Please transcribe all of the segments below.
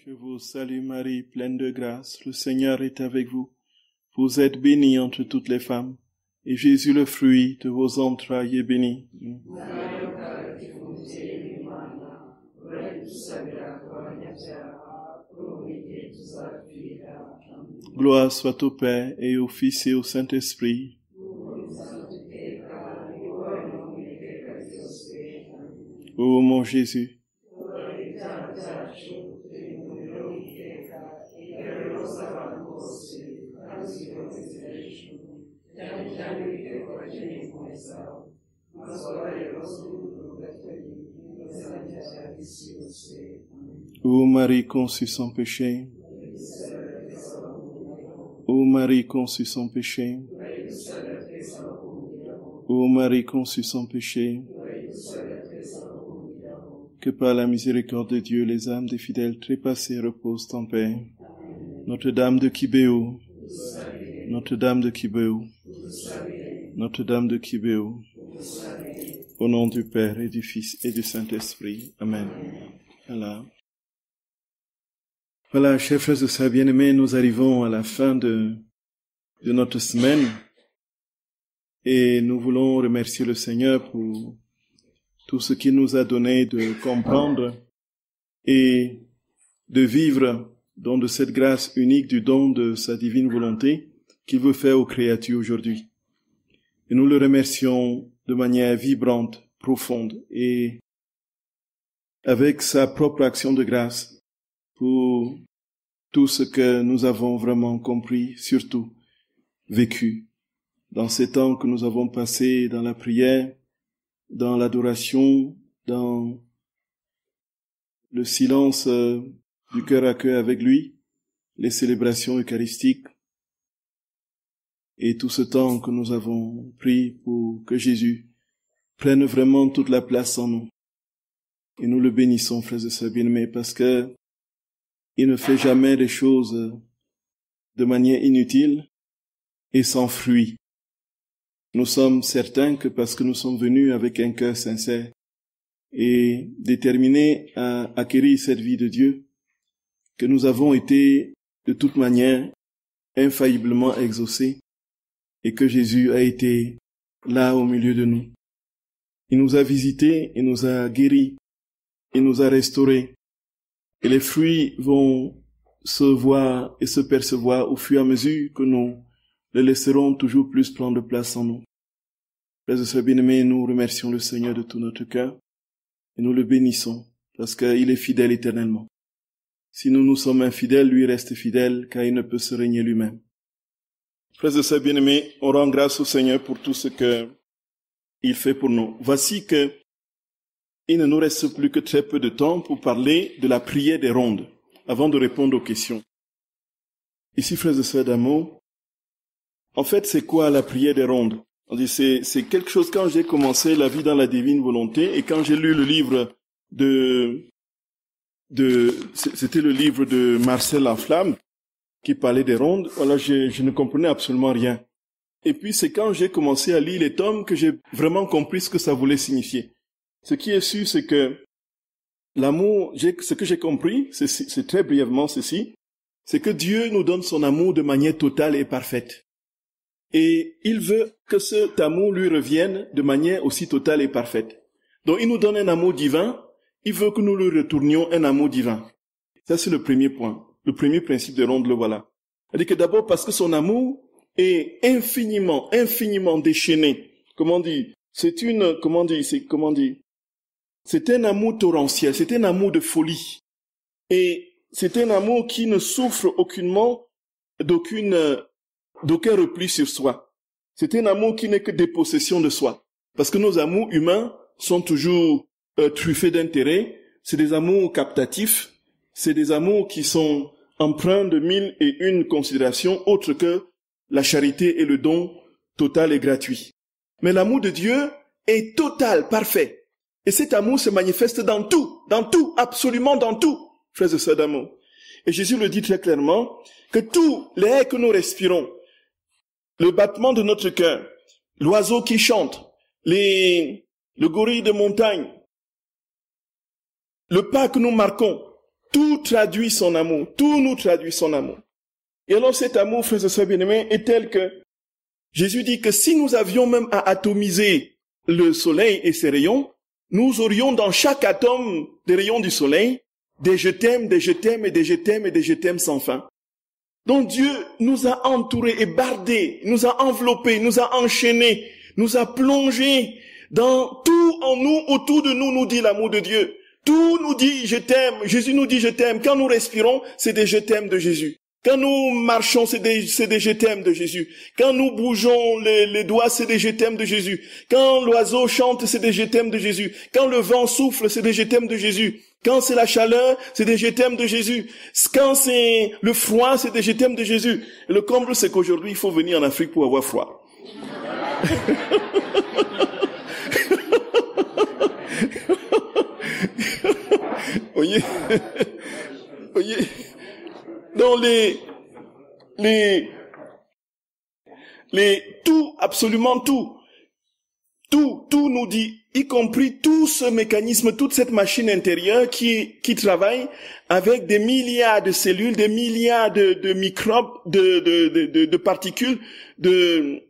Je vous salue Marie, pleine de grâce, le Seigneur est avec vous. Vous êtes bénie entre toutes les femmes, et Jésus, le fruit de vos entrailles, est béni. Gloire soit au Père, et au Fils, et au Saint-Esprit. Ô mon Jésus, ô Marie conçue sans péché, ô Marie conçue sans péché, ô Marie conçue sans péché, que par la miséricorde de Dieu, les âmes des fidèles trépassés reposent en paix. Notre-Dame de Kibéo, Notre-Dame de Kibéo, Notre-Dame de Kibéo, au nom du Père et du Fils et du Saint-Esprit. Amen. Voilà, chers frères et sœurs bien-aimés, nous arrivons à la fin de notre semaine et nous voulons remercier le Seigneur pour tout ce qu'il nous a donné de comprendre et de vivre dans de cette grâce unique du don de sa divine volonté qu'il veut faire aux créatures aujourd'hui. Et nous le remercions de manière vibrante, profonde et avec sa propre action de grâce pour tout ce que nous avons vraiment compris, surtout vécu dans ces temps que nous avons passés dans la prière, dans l'adoration, dans le silence du cœur à cœur avec lui, les célébrations eucharistiques et tout ce temps que nous avons pris pour que Jésus prenne vraiment toute la place en nous. Et nous le bénissons, frères et sœurs bien-aimés, parce que il ne fait jamais les choses de manière inutile et sans fruit. Nous sommes certains que parce que nous sommes venus avec un cœur sincère et déterminés à acquérir cette vie de Dieu, que nous avons été de toute manière infailliblement exaucés et que Jésus a été là au milieu de nous. Il nous a visités, il nous a guéris, il nous a restaurés. Et les fruits vont se voir et se percevoir au fur et à mesure que nous le laisserons toujours plus prendre place en nous. Frères et sœurs bien-aimés, nous remercions le Seigneur de tout notre cœur et nous le bénissons parce qu'il est fidèle éternellement. Si nous sommes infidèles, lui reste fidèle car il ne peut se régner lui-même. Frères et sœurs bien-aimés, on rend grâce au Seigneur pour tout ce qu'il fait pour nous. Voici que il ne nous reste plus que très peu de temps pour parler de la prière des rondes, avant de répondre aux questions. Ici, frères et sœurs d'amour, en fait, c'est quoi la prière des rondes? On dit, c'est quelque chose, quand j'ai commencé la vie dans la divine volonté, et quand j'ai lu le livre c'était le livre de Marcel Laflamme, qui parlait des rondes, voilà, je ne comprenais absolument rien. Et puis, c'est quand j'ai commencé à lire les tomes que j'ai vraiment compris ce que ça voulait signifier. Ce qui est sûr, c'est que l'amour, ce que j'ai compris, c'est très brièvement ceci, c'est que Dieu nous donne son amour de manière totale et parfaite. Et il veut que cet amour lui revienne de manière aussi totale et parfaite. Donc il nous donne un amour divin, il veut que nous lui retournions un amour divin. Ça c'est le premier point, le premier principe de ronde, le voilà. C'est-à-dire que d'abord parce que son amour est infiniment déchaîné. C'est un amour torrentiel, c'est un amour de folie. Et c'est un amour qui ne souffre aucunement d'aucun repli sur soi. C'est un amour qui n'est que dépossession de soi. Parce que nos amours humains sont toujours truffés d'intérêt. C'est des amours captatifs. C'est des amours qui sont empreints de 1001 considérations autres que la charité et le don total et gratuit. Mais l'amour de Dieu est total, parfait. Et cet amour se manifeste dans tout, absolument dans tout, frères et sœurs d'amour. Et Jésus le dit très clairement, que tout l'air que nous respirons, le battement de notre cœur, l'oiseau qui chante, le gorille de montagne, le pas que nous marquons, Tout traduit son amour. Tout nous traduit son amour. Et alors cet amour, frères et sœurs bien-aimés, est tel que Jésus dit que si nous avions même à atomiser le soleil et ses rayons, nous aurions dans chaque atome des rayons du soleil des je t'aime, des je t'aime et des je t'aime et des je t'aime sans fin. Donc Dieu nous a entourés et bardés, nous a enveloppés, nous a enchaînés, nous a plongés dans tout en nous, autour de nous dit l'amour de Dieu. Tout nous dit je t'aime, Jésus nous dit je t'aime. Quand nous respirons, c'est des je t'aime de Jésus. Quand nous marchons, c'est des je t'aime de Jésus. Quand nous bougeons les doigts, c'est des je t'aime de Jésus. Quand l'oiseau chante, c'est des je t'aime de Jésus. Quand le vent souffle, c'est des je t'aime de Jésus. Quand c'est la chaleur, c'est des je t'aime de Jésus. Quand c'est le froid, c'est des je t'aime de Jésus. Et le comble, c'est qu'aujourd'hui, il faut venir en Afrique pour avoir froid. Voyez, voyez. Dans tout, absolument tout nous dit, y compris tout ce mécanisme, toute cette machine intérieure qui travaille avec des milliards de cellules, des milliards de microbes, de particules, de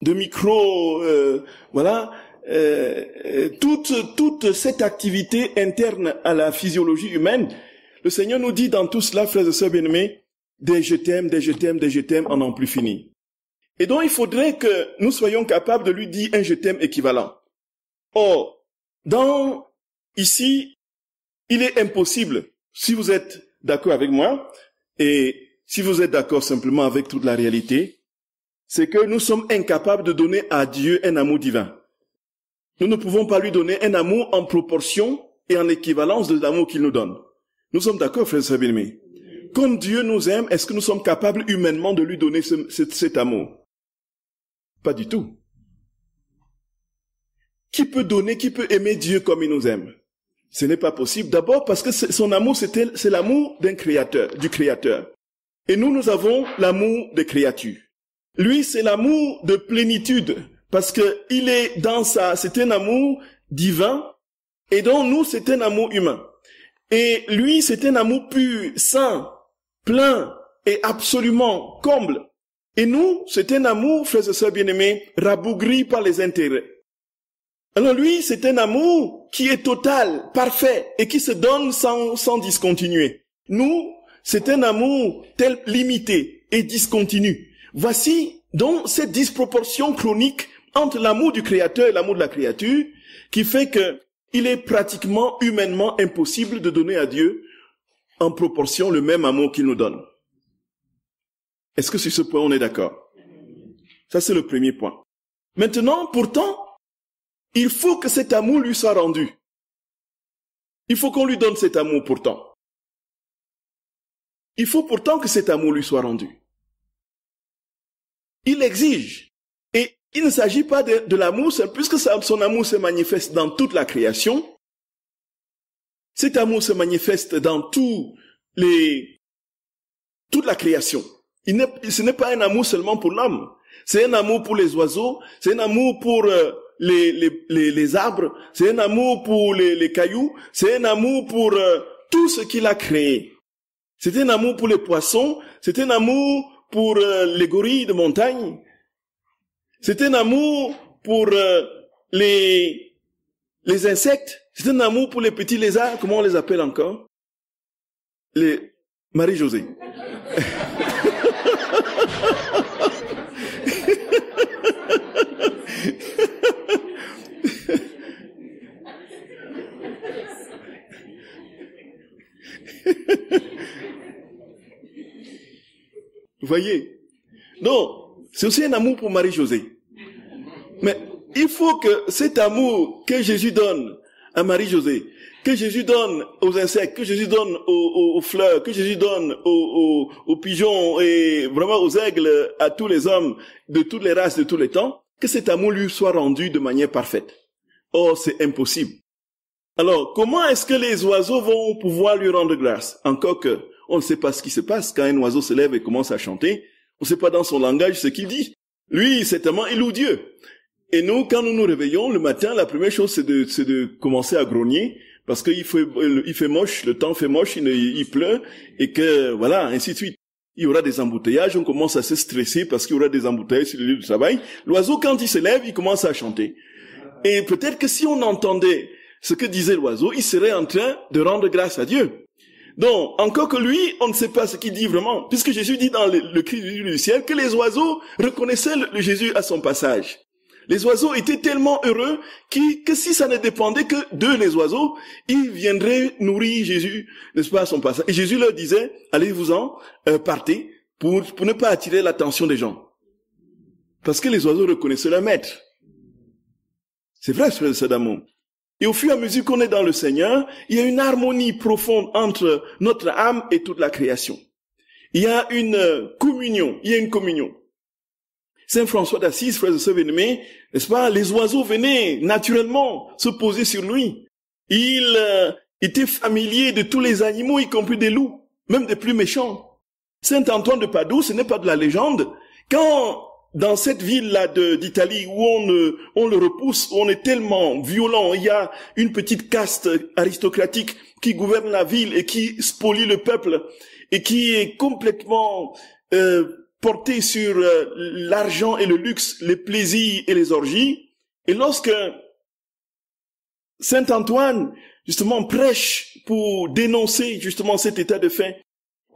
micros, voilà, toute cette activité interne à la physiologie humaine. Le Seigneur nous dit dans tout cela, frères et sœurs bien-aimés, des je t'aime, des je t'aime, des je t'aime, en n'en plus fini. Et donc, il faudrait que nous soyons capables de lui dire un je t'aime équivalent. Or, ici, il est impossible, si vous êtes d'accord avec moi, et si vous êtes d'accord simplement avec toute la réalité, c'est que nous sommes incapables de donner à Dieu un amour divin. Nous ne pouvons pas lui donner un amour en proportion et en équivalence de l'amour qu'il nous donne. Nous sommes d'accord, frères et sœurs bien-aimés. Comme Dieu nous aime, est-ce que nous sommes capables humainement de lui donner cet amour? Pas du tout. Qui peut donner, qui peut aimer Dieu comme il nous aime? Ce n'est pas possible. D'abord parce que son amour, c'est l'amour d'un créateur, du créateur. Et nous avons l'amour des créatures. Lui, c'est l'amour de plénitude, parce que il est c'est un amour divin, et donc nous, c'est un amour humain. Et lui, c'est un amour pur, saint, plein et absolument comble. Et nous, c'est un amour, frères et sœurs bien-aimés, rabougri par les intérêts. Alors lui, c'est un amour qui est total, parfait, et qui se donne sans discontinuer. Nous, c'est un amour limité et discontinu. Voici donc cette disproportion chronique entre l'amour du Créateur et l'amour de la créature, qui fait que il est pratiquement humainement impossible de donner à Dieu en proportion le même amour qu'il nous donne. Est-ce que sur ce point on est d'accord? Ça c'est le premier point. Maintenant, pourtant, il faut que cet amour lui soit rendu. Il faut qu'on lui donne cet amour pourtant. Il faut pourtant que cet amour lui soit rendu. Il exige. Et il ne s'agit pas de l'amour seul, puisque son amour se manifeste dans toute la création. Cet amour se manifeste dans toute la création. Ce n'est pas un amour seulement pour l'homme. C'est un amour pour les oiseaux, c'est un amour pour les arbres, c'est un amour pour les cailloux, c'est un amour pour tout ce qu'il a créé. C'est un amour pour les poissons, c'est un amour pour les gorilles de montagne. C'est un amour pour les insectes. C'est un amour pour les petits lézards. Comment on les appelle encore? Les Marie-Josée. Vous voyez? Non, c'est aussi un amour pour Marie-Josée. Mais il faut que cet amour que Jésus donne à Marie-Josée, que Jésus donne aux insectes, que Jésus donne aux fleurs, que Jésus donne aux pigeons et vraiment aux aigles, à tous les hommes de toutes les races, de tous les temps, que cet amour lui soit rendu de manière parfaite. Or, c'est impossible. Alors, comment est-ce que les oiseaux vont pouvoir lui rendre grâce? Encore que, on ne sait pas ce qui se passe quand un oiseau se lève et commence à chanter. On ne sait pas dans son langage ce qu'il dit. Lui, certainement, il loue Dieu. Et nous, quand nous nous réveillons le matin, la première chose, c'est de commencer à grogner parce qu'il fait moche, le temps fait moche, il pleut, et que, voilà, ainsi de suite. Il y aura des embouteillages, on commence à se stresser parce qu'il y aura des embouteillages sur le lieu de travail. L'oiseau, quand il se lève, il commence à chanter. Et peut-être que si on entendait ce que disait l'oiseau, il serait en train de rendre grâce à Dieu. Donc, encore que lui, on ne sait pas ce qu'il dit vraiment, puisque Jésus dit dans le cri du ciel que les oiseaux reconnaissaient le Jésus à son passage. Les oiseaux étaient tellement heureux que si ça ne dépendait que d'eux, les oiseaux, ils viendraient nourrir Jésus, n'est-ce pas, à son passage. Et Jésus leur disait, allez-vous-en, partez, pour ne pas attirer l'attention des gens. Parce que les oiseaux reconnaissaient leur maître. C'est vrai, frères et sœurs d'amour. Et au fur et à mesure qu'on est dans le Seigneur, il y a une harmonie profonde entre notre âme et toute la création. Il y a une communion, Saint François d'Assise, frères et sœurs bien-aimés, n'est-ce pas, les oiseaux venaient naturellement se poser sur lui. Il était familier de tous les animaux, y compris des loups, même des plus méchants. Saint Antoine de Padoue, ce n'est pas de la légende. Quand, dans cette ville-là d'Italie, où on le repousse, où on est tellement violent, il y a une petite caste aristocratique qui gouverne la ville et qui spolie le peuple, et qui est complètement porté sur l'argent et le luxe, les plaisirs et les orgies. Et lorsque Saint Antoine, justement, prêche pour dénoncer, justement, cet état de fait,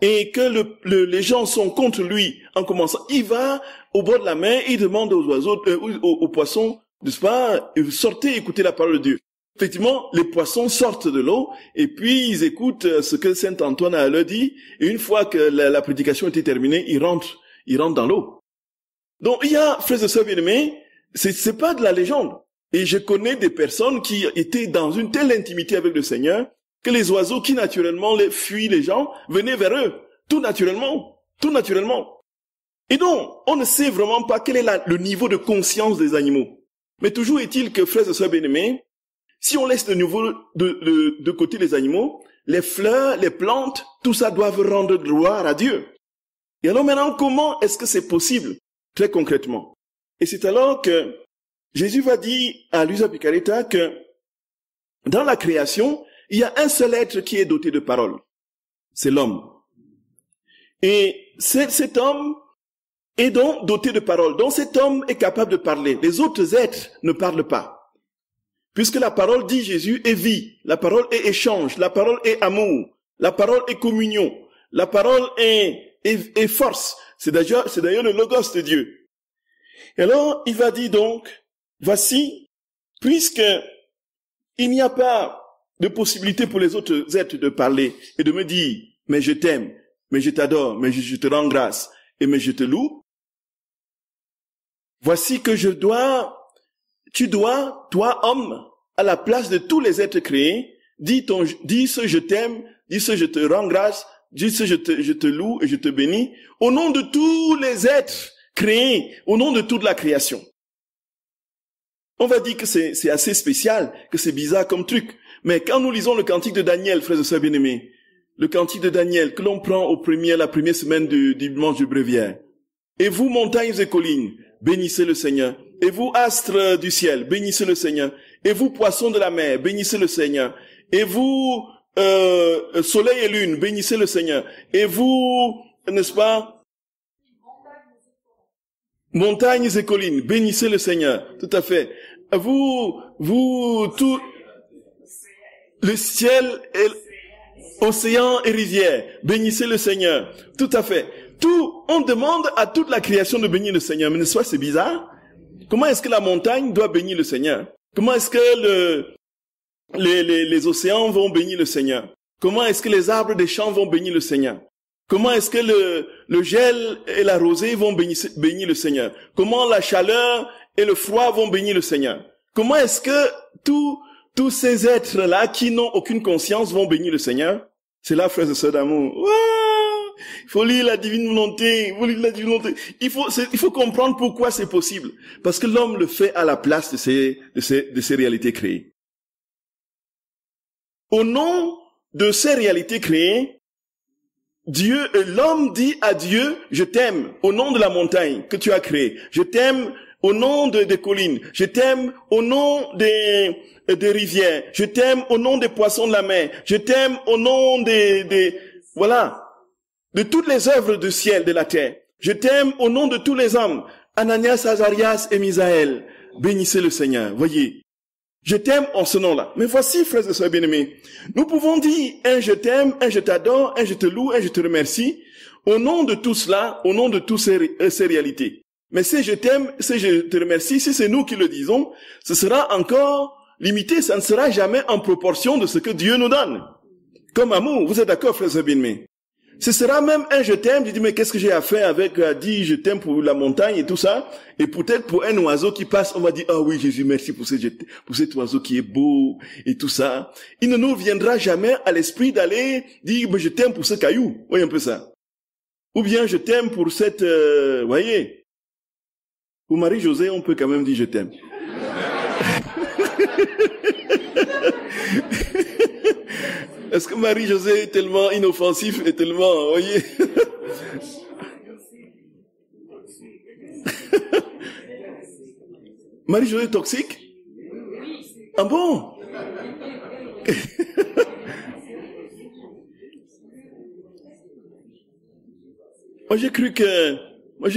et que les gens sont contre lui en commençant, il va au bord de la mer, il demande aux oiseaux, aux poissons, n'est-ce pas, sortez, écoutez la parole de Dieu. Effectivement, les poissons sortent de l'eau, et puis ils écoutent ce que Saint Antoine a leur dit, et une fois que la prédication était terminée, ils rentrent dans l'eau. Donc, il y a, frères et sœurs bien-aimés, c'est pas de la légende. Et je connais des personnes qui étaient dans une telle intimité avec le Seigneur, que les oiseaux qui naturellement fuient les gens, venaient vers eux. Tout naturellement. Et donc, on ne sait vraiment pas quel est le niveau de conscience des animaux. Mais toujours est-il que, frères et sœurs bien-aimés, si on laisse de nouveau de côté les animaux, les fleurs, les plantes, tout ça doivent rendre gloire à Dieu. Et alors maintenant, comment est-ce que c'est possible, très concrètement? Et c'est alors que Jésus va dire à Luisa Picaretta que dans la création, il y a un seul être qui est doté de parole. C'est l'homme. Et cet homme est donc doté de parole. Donc cet homme est capable de parler. Les autres êtres ne parlent pas. Puisque la parole, dit Jésus, est vie. La parole est échange. La parole est amour. La parole est communion. La parole est force. C'est d'ailleurs le logos de Dieu. Et alors, il va dire donc, voici, puisque il n'y a pas de possibilité pour les autres êtres de parler et de me dire, mais je t'aime, mais je t'adore, mais je te rends grâce, et mais je te loue. Voici que tu dois, toi homme, à la place de tous les êtres créés, dis ce je t'aime, dis ce je te rends grâce, dis ce je te loue et je te bénis, au nom de tous les êtres créés, au nom de toute la création. On va dire que c'est assez spécial, que c'est bizarre comme truc. Mais quand nous lisons le cantique de Daniel, frères et sœurs bien-aimés, le cantique de Daniel que l'on prend la première semaine du dimanche du bréviaire. Et vous, montagnes et collines, bénissez le Seigneur. Et vous, astres du ciel, bénissez le Seigneur. Et vous, poissons de la mer, bénissez le Seigneur. Et vous, soleil et lune, bénissez le Seigneur. Et vous, n'est-ce pas, montagnes et collines, bénissez le Seigneur. Tout à fait. Vous, tout, le ciel et océan et rivière, bénissez le Seigneur. Tout à fait. On demande à toute la création de bénir le Seigneur. Mais n'est-ce pas, c'est bizarre? Comment est-ce que la montagne doit bénir le Seigneur? Comment est-ce que les océans vont bénir le Seigneur? Comment est-ce que les arbres des champs vont bénir le Seigneur? Comment est-ce que le gel et la rosée vont bénir le Seigneur? Comment la chaleur et le froid vont bénir le Seigneur? Comment est-ce que tous ces êtres-là qui n'ont aucune conscience vont bénir le Seigneur? C'est là, frères et sœurs d'amour. Wow, il faut lire la divine volonté. Il faut comprendre pourquoi c'est possible. Parce que l'homme le fait à la place de ces réalités créées. Au nom de ces réalités créées, l'homme dit à Dieu, je t'aime au nom de la montagne que tu as créée. Je t'aime au nom des collines. Je t'aime au nom des rivières. Je t'aime au nom des poissons de la mer. Je t'aime au nom voilà, de toutes les œuvres du ciel, de la terre. Je t'aime au nom de tous les hommes. Ananias, Azarias et Misaël. Bénissez le Seigneur. Voyez. Je t'aime en ce nom-là. Mais voici, frères et sœurs bien-aimés, nous pouvons dire un je t'aime, un je t'adore, un je te loue, un je te remercie, au nom de tout cela, au nom de toutes ces réalités. Mais si je t'aime, si je te remercie, si c'est nous qui le disons, ce sera encore limité, ça ne sera jamais en proportion de ce que Dieu nous donne. Comme amour, vous êtes d'accord, frères et sœurs bien-aimés? Ce sera même un je t'aime, je dis mais qu'est-ce que j'ai à faire avec dire je t'aime pour la montagne et tout ça, et peut-être pour un oiseau qui passe, on va dire ah oui Jésus merci pour cet oiseau qui est beau et tout ça. Il ne nous viendra jamais à l'esprit d'aller dire je t'aime pour ce caillou, voyez un peu ça. Ou bien je t'aime pour cette, voyez, pour Marie-Josée on peut quand même dire je t'aime. Est-ce que Marie-Josée est tellement inoffensif et tellement, voyez. Marie-Josée est toxique? Ah bon? Moi j'ai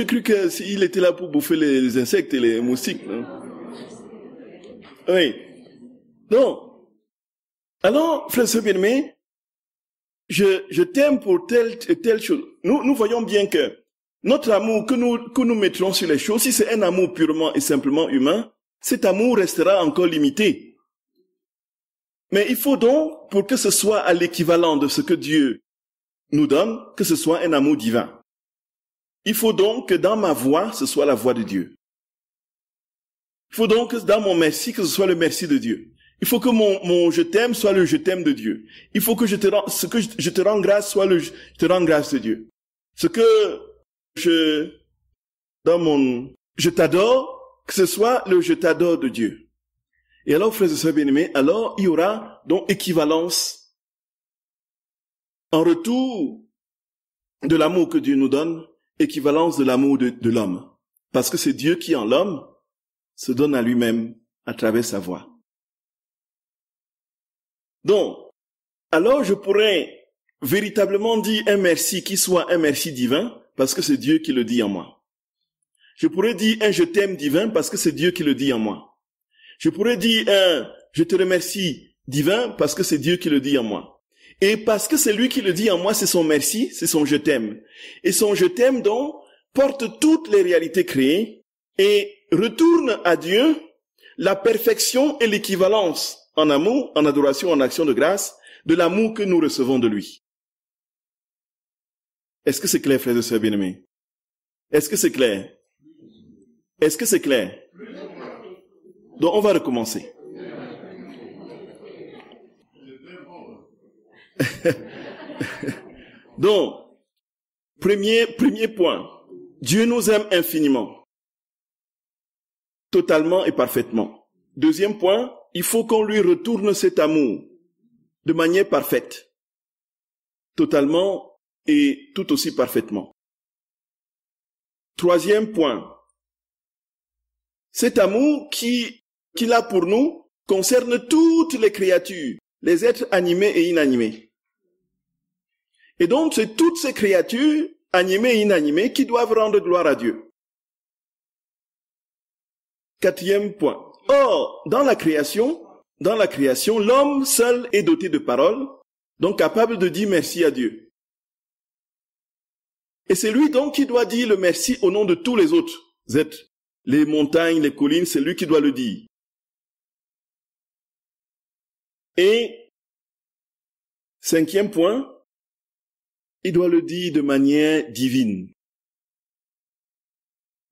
cru que s'il était là pour bouffer les insectes et les moustiques, non? Oui. Non. Alors, frères et sœurs bien-aimés, je t'aime pour telle chose. Nous voyons bien que notre amour que nous mettrons sur les choses, si c'est un amour purement et simplement humain, cet amour restera encore limité. Mais il faut donc, pour que ce soit à l'équivalent de ce que Dieu nous donne, que ce soit un amour divin. Il faut donc que dans ma voix, ce soit la voix de Dieu. Il faut donc que dans mon merci, que ce soit le merci de Dieu. Il faut que mon je t'aime soit le je t'aime de Dieu. Il faut que je te rends grâce soit le je te rends grâce de Dieu. Ce que je t'adore, que ce soit le je t'adore de Dieu. Et alors, frères et sœurs bien-aimés, alors il y aura donc équivalence en retour de l'amour que Dieu nous donne, équivalence de l'amour de l'homme. Parce que c'est Dieu qui en l'homme se donne à lui-même à travers sa voix. Donc, alors je pourrais véritablement dire un merci qui soit un merci divin, parce que c'est Dieu qui le dit en moi. Je pourrais dire un je t'aime divin, parce que c'est Dieu qui le dit en moi. Je pourrais dire un je te remercie divin, parce que c'est Dieu qui le dit en moi. Et parce que c'est lui qui le dit en moi, c'est son merci, c'est son je t'aime. Et son je t'aime donc porte toutes les réalités créées et retourne à Dieu la perfection et l'équivalence en amour, en adoration, en action de grâce, de l'amour que nous recevons de lui. Est-ce que c'est clair, frères et sœurs bien-aimés? Est-ce que c'est clair? Est-ce que c'est clair? Donc, on va recommencer. Donc, premier point. Dieu nous aime infiniment. Totalement et parfaitement. Deuxième point, il faut qu'on lui retourne cet amour de manière parfaite, totalement et tout aussi parfaitement. Troisième point, cet amour qu'il a pour nous concerne toutes les créatures, les êtres animés et inanimés. Et donc, c'est toutes ces créatures, animées et inanimées, qui doivent rendre gloire à Dieu. Quatrième point. Or, dans la création, l'homme seul est doté de paroles, donc capable de dire merci à Dieu. Et c'est lui donc qui doit dire le merci au nom de tous les autres êtres. Les montagnes, les collines, c'est lui qui doit le dire. Et cinquième point, il doit le dire de manière divine.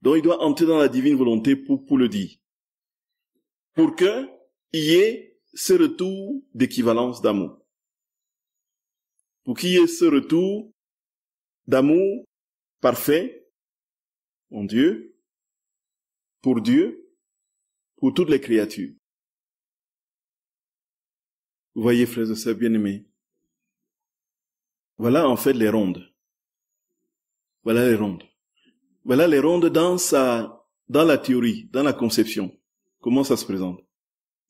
Donc il doit entrer dans la divine volonté pour le dire. Pour qu'il y ait ce retour d'équivalence d'amour. Pour qu'il y ait ce retour d'amour parfait en Dieu, pour toutes les créatures. Vous voyez, frères et sœurs bien-aimés, voilà en fait les rondes. Voilà les rondes. Voilà les rondes dans sa dans la théorie, dans la conception, comment ça se présente.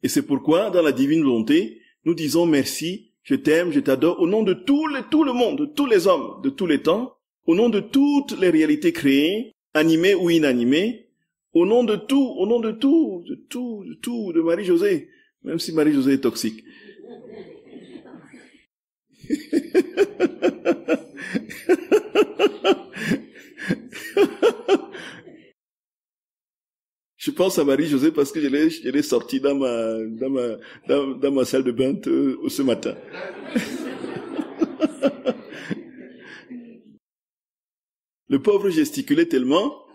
Et c'est pourquoi, dans la divine volonté, nous disons merci, je t'aime, je t'adore, au nom de tout le monde, de tous les hommes, de tous les temps, au nom de toutes les réalités créées, animées ou inanimées, au nom de Marie-Josée, même si Marie-Josée est toxique. Je pense à Marie-Josée parce que je l'ai sortie dans ma salle de bain ce matin. Le pauvre gesticulait tellement,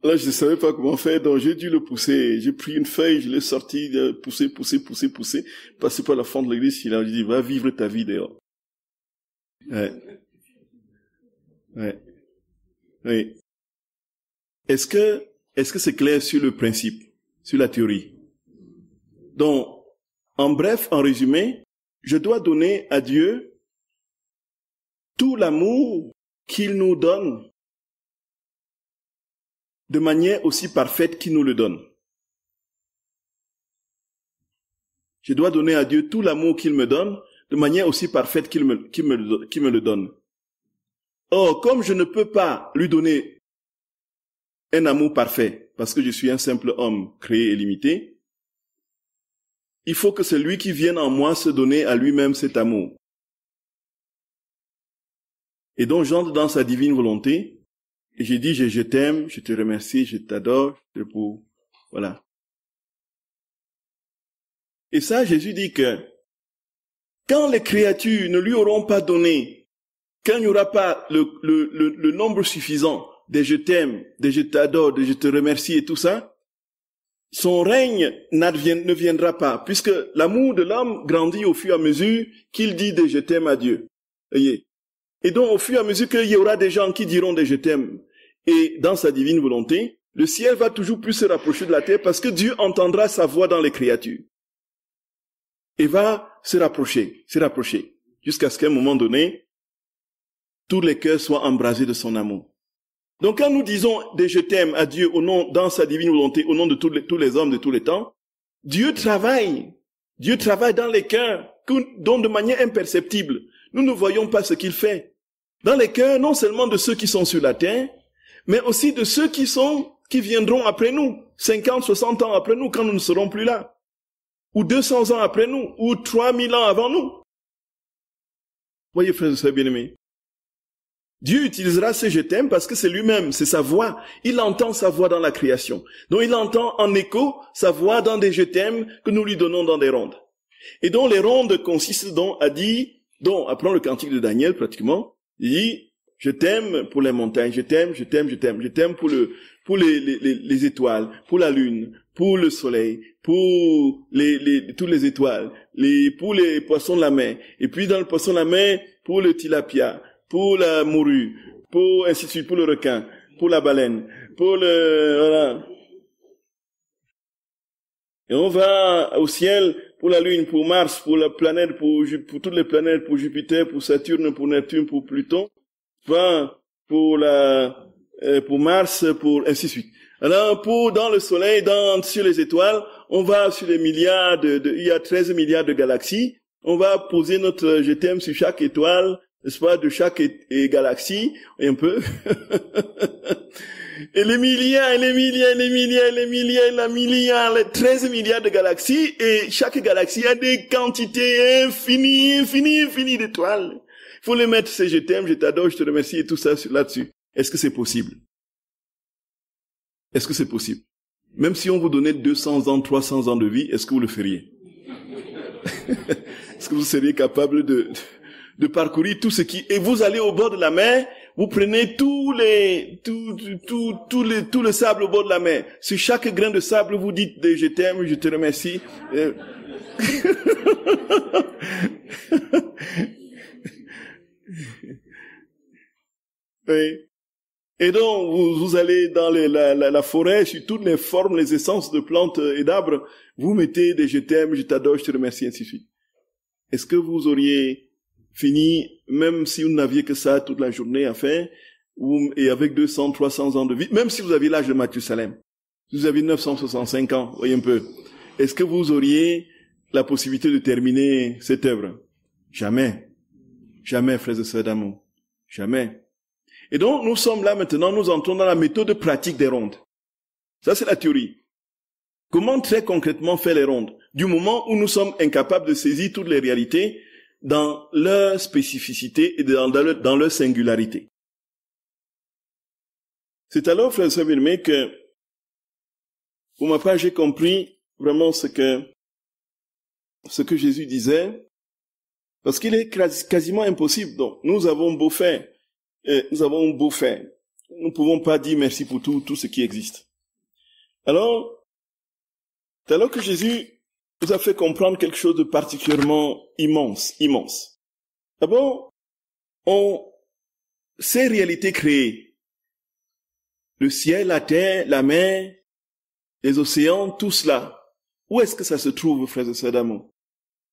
là je ne savais pas comment faire, donc j'ai dû le pousser. J'ai pris une feuille, je l'ai sorti, pousser, passer par la fente de l'église, il a dit, va vivre ta vie dehors. Ouais. Oui. Est-ce que c'est clair sur le principe, sur la théorie? Donc, en bref, en résumé, je dois donner à Dieu tout l'amour qu'il nous donne de manière aussi parfaite qu'il nous le donne. Je dois donner à Dieu tout l'amour qu'il me donne de manière aussi parfaite qu'il me le donne. Or, comme je ne peux pas lui donner un amour parfait, parce que je suis un simple homme créé et limité, il faut que c'est lui qui vienne en moi se donner à lui-même cet amour. Et donc j'entre dans sa divine volonté, et j'ai dit, je t'aime, je te remercie, je t'adore, voilà. Et ça, Jésus dit que, quand les créatures ne lui auront pas donné, quand il n'y aura pas le nombre suffisant de je t'aime, de je t'adore, de je te remercie et tout ça, son règne ne viendra pas, puisque l'amour de l'homme grandit au fur et à mesure qu'il dit de je t'aime à Dieu. Voyez. Et donc, au fur et à mesure qu'il y aura des gens qui diront de je t'aime, et dans sa divine volonté, le ciel va toujours plus se rapprocher de la terre parce que Dieu entendra sa voix dans les créatures. Et va se rapprocher, jusqu'à ce qu'à un moment donné, tous les cœurs soient embrasés de son amour. Donc quand nous disons des je t'aime à Dieu dans sa divine volonté, au nom de tous les hommes de tous les temps, Dieu travaille dans les cœurs, dont de manière imperceptible, nous ne voyons pas ce qu'il fait. Dans les cœurs, non seulement de ceux qui sont sur la terre, mais aussi de ceux qui viendront après nous, 50, 60 ans après nous, quand nous ne serons plus là, ou 200 ans après nous, ou 3000 ans avant nous. Voyez, frères et sœurs bien-aimés, Dieu utilisera ce je t'aime parce que c'est lui-même, c'est sa voix. Il entend sa voix dans la création. Donc il entend en écho sa voix dans des je t'aime que nous lui donnons dans des rondes. Et donc les rondes consistent donc à dire, apprends le cantique de Daniel pratiquement, il dit, je t'aime pour les montagnes, je t'aime pour les étoiles, pour la lune, pour le soleil, pour toutes les étoiles, pour les poissons de la mer, et puis dans le poisson de la mer, pour le tilapia, pour la morue, pour ainsi de suite, pour le requin, pour la baleine, voilà. Et on va au ciel pour la Lune, pour Mars, pour la planète, pour toutes les planètes, pour Jupiter, pour Saturne, pour Neptune, pour Pluton, enfin, pour Mars, pour ainsi de suite. Alors, dans le soleil, sur les étoiles, on va sur les milliards il y a 13 milliards de galaxies, on va poser notre je t'aime sur chaque étoile, n'est-ce pas, de chaque galaxie, un peu. Et les milliards, les 13 milliards de galaxies, et chaque galaxie a des quantités infinies d'étoiles. Il faut les mettre, c'est je t'aime, je t'adore, je te remercie, et tout ça là-dessus. Est-ce que c'est possible? Est-ce que c'est possible? Même si on vous donnait 200 ans, 300 ans de vie, est-ce que vous le feriez? Est-ce que vous seriez capable de parcourir tout ce et vous allez au bord de la mer, vous prenez tout le sable au bord de la mer. Sur chaque grain de sable, vous dites je t'aime, je te remercie. Oui. Et donc, vous allez dans la forêt, sur toutes les formes, les essences de plantes et d'arbres, vous mettez des je t'aime, je t'adore, je te remercie, ainsi de suite. Est-ce que vous auriez fini, même si vous n'aviez que ça toute la journée à faire, et avec 200, 300 ans de vie, même si vous aviez l'âge de Mathusalem, Vous avez 965 ans, voyez un peu. Est-ce que vous auriez la possibilité de terminer cette œuvre? Jamais. Jamais, frères et sœurs d'amour. Jamais. Et donc, nous sommes là maintenant, nous entrons dans la méthode pratique des rondes. Ça, c'est la théorie. Comment très concrètement faire les rondes? Du moment où nous sommes incapables de saisir toutes les réalités dans leur spécificité et dans leur singularité. C'est alors, frères et sœurs bien-aimés, que, pour ma part, j'ai compris vraiment ce que Jésus disait, parce qu'il est quasiment impossible. Donc, nous avons beau faire, nous ne pouvons pas dire merci pour tout ce qui existe. Alors que Jésus nous a fait comprendre quelque chose de particulièrement immense. D'abord, ces réalités créées, le ciel, la terre, la mer, les océans, tout cela, où est-ce que ça se trouve, frères et sœurs d'amour?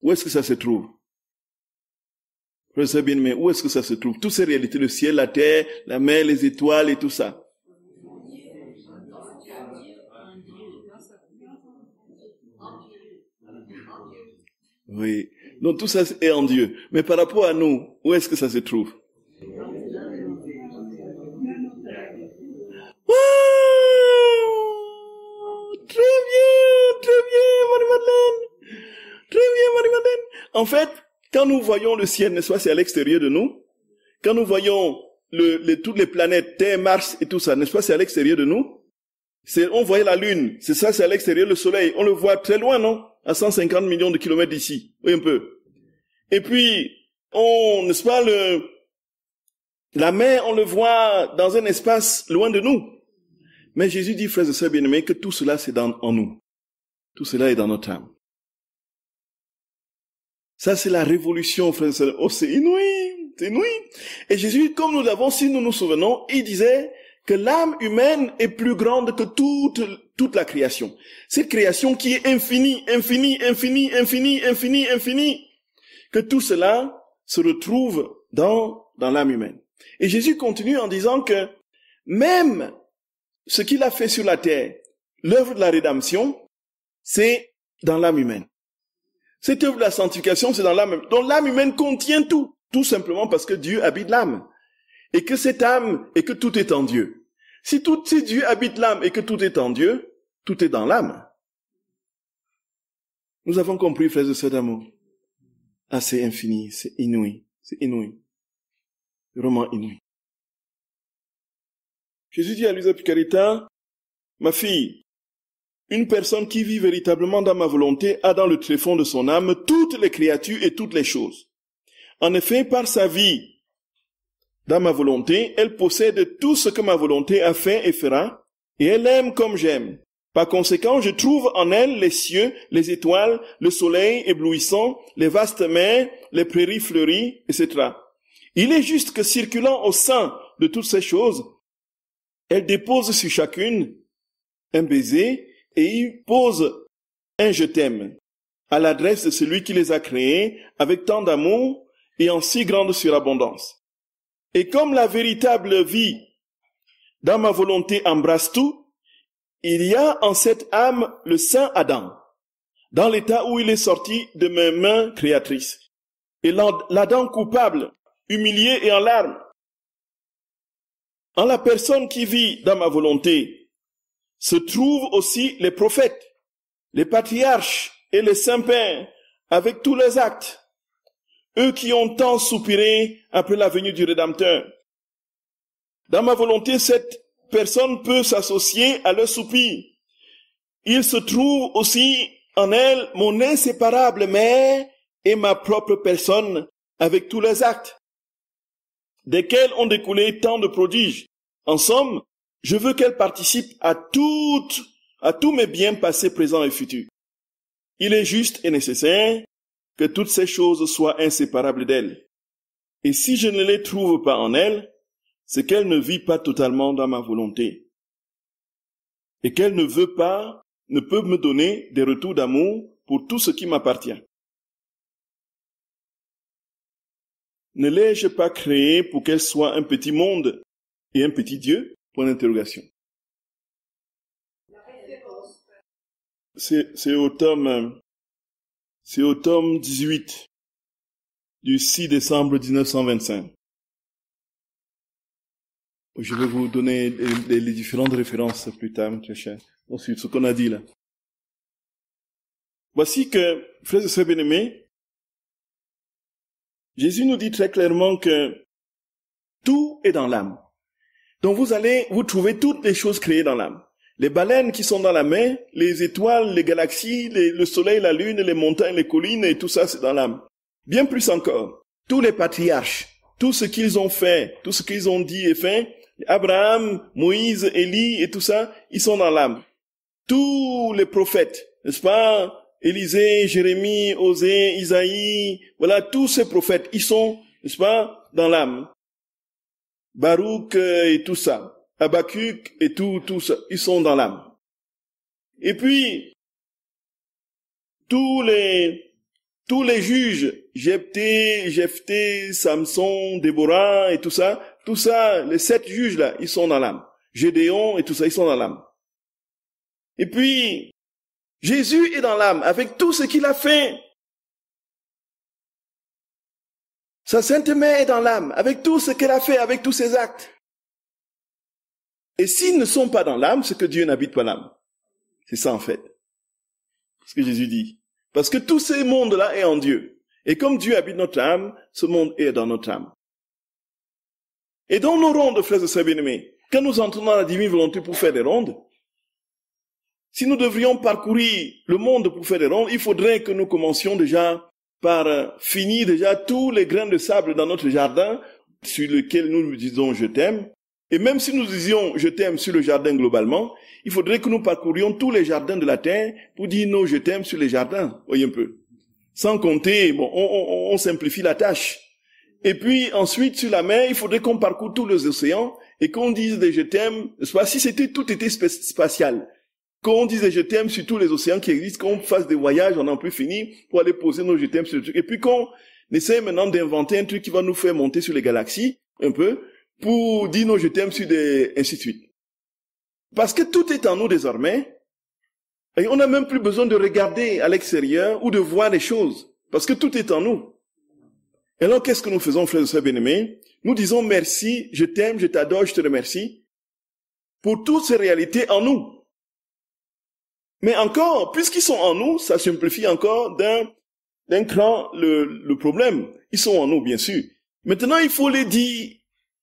Où est-ce que ça se trouve? Frères et sœurs bien-aimés, où est-ce que ça se trouve? Toutes ces réalités, le ciel, la terre, la mer, les étoiles et tout ça. Oui. Donc tout ça est en Dieu. Mais par rapport à nous, où est-ce que ça se trouve? Très bien, Marie-Madeleine. Très bien, Marie-Madeleine. En fait, quand nous voyons le ciel, n'est-ce pas, c'est à l'extérieur de nous. Quand nous voyons toutes les planètes, Terre, Mars et tout ça, n'est-ce pas, c'est à l'extérieur de nous. On voyait la Lune, c'est ça, c'est à l'extérieur, le Soleil. On le voit très loin, non? À 150 millions de kilomètres d'ici. Oui, un peu. Et puis, n'est-ce pas, la mer, on le voit dans un espace loin de nous. Mais Jésus dit, frères et sœurs bien-aimés, que tout cela, c'est en nous. Tout cela est dans notre âme. Ça, c'est la révolution, frères et sœurs. Oh, c'est inouï, c'est inouï. Et Jésus, comme nous l'avons, si nous nous souvenons, il disait que l'âme humaine est plus grande que toute la création. Cette création qui est infinie, que tout cela se retrouve dans l'âme humaine. Et Jésus continue en disant que même ce qu'il a fait sur la terre, l'œuvre de la rédemption, c'est dans l'âme humaine. Cette œuvre de la sanctification, c'est dans l'âme humaine. Donc l'âme humaine contient tout simplement parce que Dieu habite l'âme. Et que cette âme, et que tout est en Dieu. Si Dieu habite l'âme et que tout est en Dieu, tout est dans l'âme. Nous avons compris, frères et sœurs d'amour. Ah, c'est infini, c'est inouï, vraiment inouï. Jésus dit à Luisa Picarita, ma fille, une personne qui vit véritablement dans ma volonté a dans le tréfonds de son âme toutes les créatures et toutes les choses. En effet, par sa vie dans ma volonté, elle possède tout ce que ma volonté a fait et fera, et elle aime comme j'aime. Par conséquent, je trouve en elle les cieux, les étoiles, le soleil éblouissant, les vastes mers, les prairies fleuries, etc. Il est juste que circulant au sein de toutes ces choses, elle dépose sur chacune un baiser et y pose un je t'aime à l'adresse de celui qui les a créés avec tant d'amour et en si grande surabondance. Et comme la véritable vie dans ma volonté embrasse tout, il y a en cette âme le saint Adam, dans l'état où il est sorti de mes mains créatrices. Et l'Adam coupable, humilié et en larmes. En la personne qui vit dans ma volonté se trouvent aussi les prophètes, les patriarches et les saints-pères avec tous les actes, eux qui ont tant soupiré après la venue du Rédempteur. Dans ma volonté, cette personne peut s'associer à leur soupir. Il se trouve aussi en elle mon inséparable mère et ma propre personne avec tous les actes, desquels ont découlé tant de prodiges. En somme, je veux qu'elle participe à tous mes biens passés, présents et futurs. Il est juste et nécessaire que toutes ces choses soient inséparables d'elle. Et si je ne les trouve pas en elle, c'est qu'elle ne vit pas totalement dans ma volonté. Et qu'elle ne peut me donner des retours d'amour pour tout ce qui m'appartient. Ne l'ai-je pas créée pour qu'elle soit un petit monde et un petit Dieu? Point d'interrogation. C'est au tome 18 du 6 décembre 1925. Je vais vous donner les différentes références plus tard, très cher. Ensuite, ce qu'on a dit là. Voici que, frères et sœurs bien-aimés, Jésus nous dit très clairement que tout est dans l'âme. Donc vous trouver toutes les choses créées dans l'âme. Les baleines qui sont dans la mer, les étoiles, les galaxies, le soleil, la lune, les montagnes, les collines, et tout ça, c'est dans l'âme. Bien plus encore, tous les patriarches, tout ce qu'ils ont fait, tout ce qu'ils ont dit et fait, Abraham, Moïse, Élie et tout ça, ils sont dans l'âme. Tous les prophètes, n'est-ce pas? Élisée, Jérémie, Osée, Isaïe, voilà, tous ces prophètes, ils sont, n'est-ce pas, dans l'âme. Baruch et tout ça, Habakkuk et tout ça, ils sont dans l'âme. Et puis, tous les juges, Jephthé, Samson, Déborah et tout ça, les 7 juges là, ils sont dans l'âme. Gédéon et tout ça, ils sont dans l'âme. Et puis, Jésus est dans l'âme avec tout ce qu'il a fait. Sa Sainte Mère est dans l'âme avec tout ce qu'elle a fait, avec tous ses actes. Et s'ils ne sont pas dans l'âme, c'est que Dieu n'habite pas l'âme. C'est ça en fait. Ce que Jésus dit. Parce que tout ce monde-là est en Dieu. Et comme Dieu habite notre âme, ce monde est dans notre âme. Et dans nos rondes, frères et sœurs bien-aimés, quand nous entrons dans la divine volonté pour faire des rondes, si nous devrions parcourir le monde pour faire des rondes, il faudrait que nous commencions déjà par finir déjà tous les grains de sable dans notre jardin sur lequel nous disons je t'aime. Et même si nous disions je t'aime sur le jardin globalement, il faudrait que nous parcourions tous les jardins de la terre pour dire non je t'aime sur les jardins. Voyez un peu. Sans compter, bon, on simplifie la tâche. Et puis ensuite sur la mer, il faudrait qu'on parcourt tous les océans et qu'on dise des je t'aime, si tout était spatial. Qu'on dise je t'aime sur tous les océans qui existent, qu'on fasse des voyages, on n'en peut finir, pour aller poser nos je t'aime sur le truc. Et puis qu'on essaie maintenant d'inventer un truc qui va nous faire monter sur les galaxies, un peu, pour dire nos je t'aime sur ainsi de suite. Parce que tout est en nous désormais, et on n'a même plus besoin de regarder à l'extérieur ou de voir les choses, parce que tout est en nous. Et alors qu'est-ce que nous faisons, frères et sœurs bien-aimés? Nous disons merci, je t'aime, je t'adore, je te remercie, pour toutes ces réalités en nous. Mais encore, puisqu'ils sont en nous, ça simplifie encore d'un cran le problème. Ils sont en nous, bien sûr. Maintenant, il faut les dire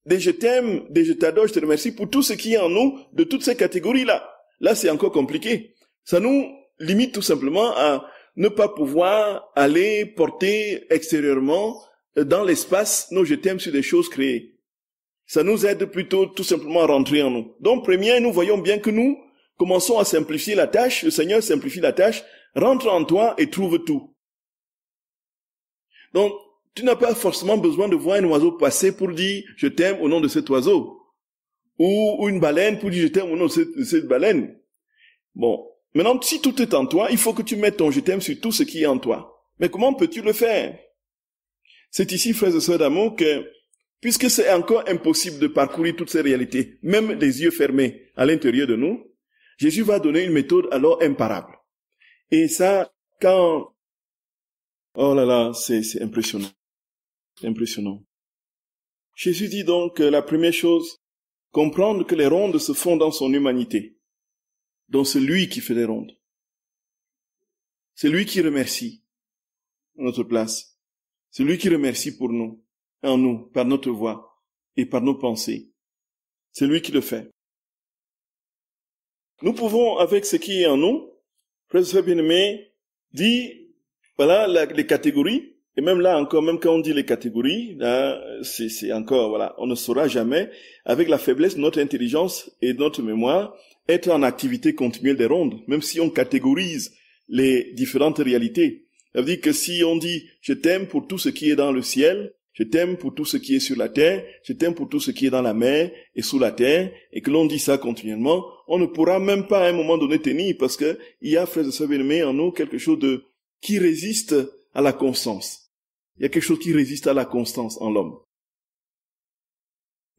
des je t'aime, des je t'adore, je te remercie pour tout ce qui est en nous, de toutes ces catégories-là. Là, c'est encore compliqué. Ça nous limite tout simplement à ne pas pouvoir aller porter extérieurement dans l'espace nos je t'aime sur des choses créées. Ça nous aide plutôt tout simplement à rentrer en nous. Donc, première, nous voyons bien que nous commençons à simplifier la tâche, le Seigneur simplifie la tâche, rentre en toi et trouve tout. Donc, tu n'as pas forcément besoin de voir un oiseau passer pour dire « je t'aime » au nom de cet oiseau. Ou une baleine pour dire « je t'aime » au nom de cette baleine. Bon, maintenant, si tout est en toi, il faut que tu mettes ton « je t'aime » sur tout ce qui est en toi. Mais comment peux-tu le faire? C'est ici, frères et sœurs d'amour, que puisque c'est encore impossible de parcourir toutes ces réalités, même les yeux fermés à l'intérieur de nous, Jésus va donner une méthode alors imparable. Et ça, oh là là, c'est impressionnant. C'est impressionnant. Jésus dit donc la première chose, comprendre que les rondes se font dans son humanité. Donc c'est lui qui fait les rondes. C'est lui qui remercie à notre place. C'est lui qui remercie pour nous, en nous, par notre voix et par nos pensées. C'est lui qui le fait. Nous pouvons, avec ce qui est en nous, frères et sœurs bien-aimés, dire, voilà, les catégories, et même là encore, même quand on dit les catégories, là, c'est encore, voilà, on ne saura jamais, avec la faiblesse de notre intelligence et de notre mémoire, être en activité continuelle des rondes, même si on catégorise les différentes réalités. Ça veut dire que si on dit, je t'aime pour tout ce qui est dans le ciel, je t'aime pour tout ce qui est sur la terre, je t'aime pour tout ce qui est dans la mer et sous la terre, et que l'on dit ça continuellement, on ne pourra même pas à un moment donné tenir, parce que il y a, frères et sœurs bien-aimés, en nous quelque chose qui résiste à la constance. Il y a quelque chose qui résiste à la constance en l'homme.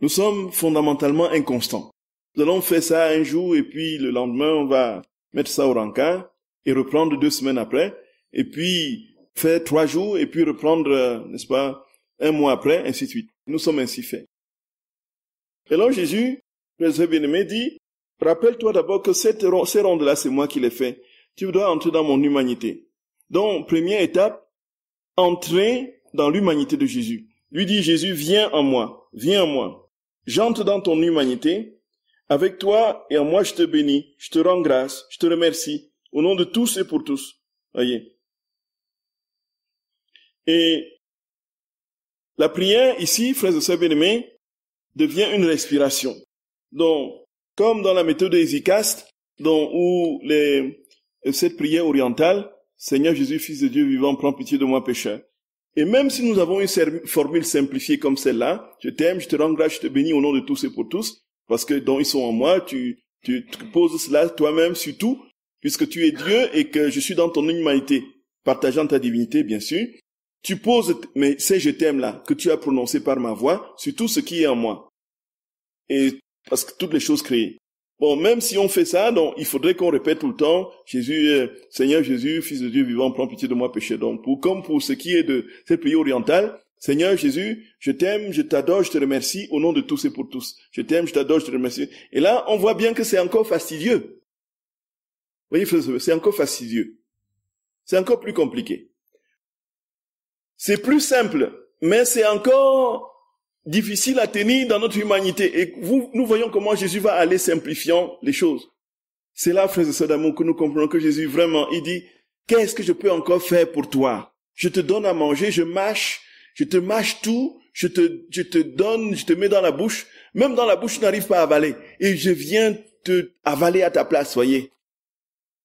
Nous sommes fondamentalement inconstants. Nous allons faire ça un jour, et puis le lendemain, on va mettre ça au rencard, et reprendre 2 semaines après, et puis faire 3 jours, et puis reprendre, n'est-ce pas, 1 mois après, ainsi de suite. Nous sommes ainsi faits. Et alors Jésus, le bien-aimé, dit, rappelle-toi d'abord que ces rondes-là, c'est moi qui les fais. Tu dois entrer dans mon humanité. Donc, première étape, entrer dans l'humanité de Jésus. Lui dit, Jésus, viens en moi, viens en moi. J'entre dans ton humanité. Avec toi et en moi, je te bénis, je te rends grâce, je te remercie, au nom de tous et pour tous. Voyez. Et la prière ici, frères et sœurs bien-aimés, devient une respiration. Donc, comme dans la méthode EasyCast, où cette prière orientale, Seigneur Jésus, Fils de Dieu vivant, prends pitié de moi pécheur. Et même si nous avons une formule simplifiée comme celle-là, je t'aime, je te rends grâce, je te bénis au nom de tous et pour tous, parce que donc ils sont en moi, tu poses cela toi-même sur tout, puisque tu es Dieu et que je suis dans ton humanité, partageant ta divinité, bien sûr. Tu poses, mais ces je t'aime là, que tu as prononcé par ma voix, sur tout ce qui est en moi. Et parce que toutes les choses créées. Bon, même si on fait ça, donc il faudrait qu'on répète tout le temps, Jésus, Seigneur Jésus, Fils de Dieu vivant, prends pitié de moi péché. Donc, comme pour ce qui est de cette prière orientale, Seigneur Jésus, je t'aime, je t'adore, je te remercie, au nom de tous et pour tous. Je t'aime, je t'adore, je te remercie. Et là, on voit bien que c'est encore fastidieux. Vous voyez, c'est encore fastidieux. C'est encore plus compliqué. C'est plus simple, mais c'est encore difficile à tenir dans notre humanité. Et nous voyons comment Jésus va aller simplifiant les choses. C'est là, frères et sœurs d'amour, que nous comprenons que Jésus vraiment, il dit, qu'est-ce que je peux encore faire pour toi? Je te donne à manger, je te mâche tout, je te donne, je te mets dans la bouche. Même dans la bouche, tu n'arrives pas à avaler. Et je viens te avaler à ta place, voyez.